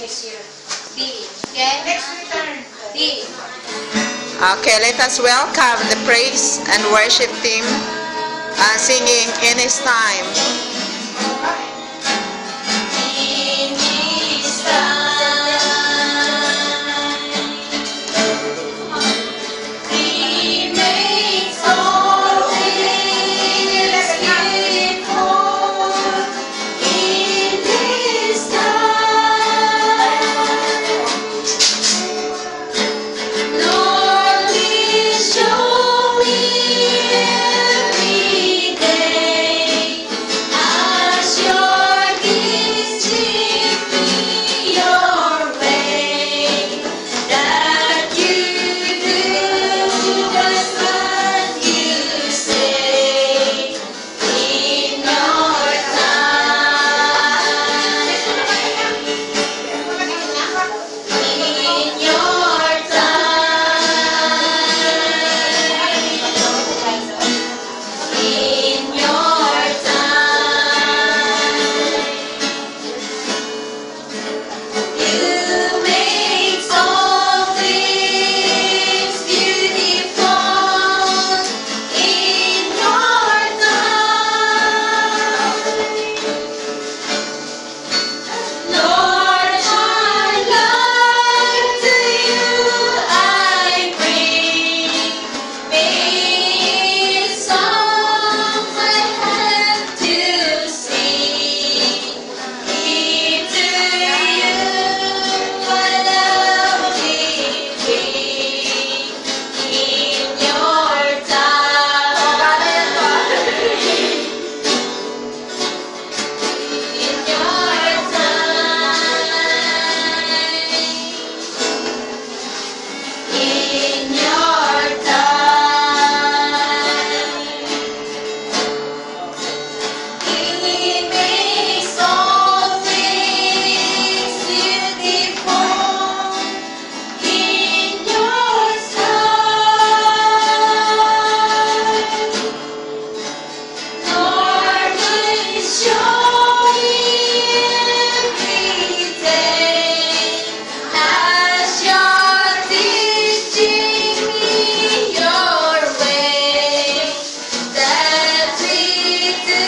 D. Okay? Next return. D. Okay, let us welcome the praise and worship team singing In His Time. In His time, He makes all things beautiful. In His time, Lord, please show me every day as Your gifts lead me Your way, that You do just what You say in Your time. In Your time. In Your time. You make all things beautiful in Your time. Lord, my life to You I bring. May songs I have to sing. Give to You my lovely King. In Your time. In Your time. In Your time. He makes all things beautiful in Your time. Lord, please show me every day as You're teaching me Your way, that we do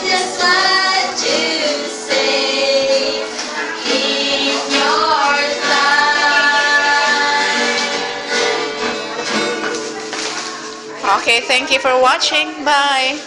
just what You say in Your time. Okay, thank you for watching. Bye.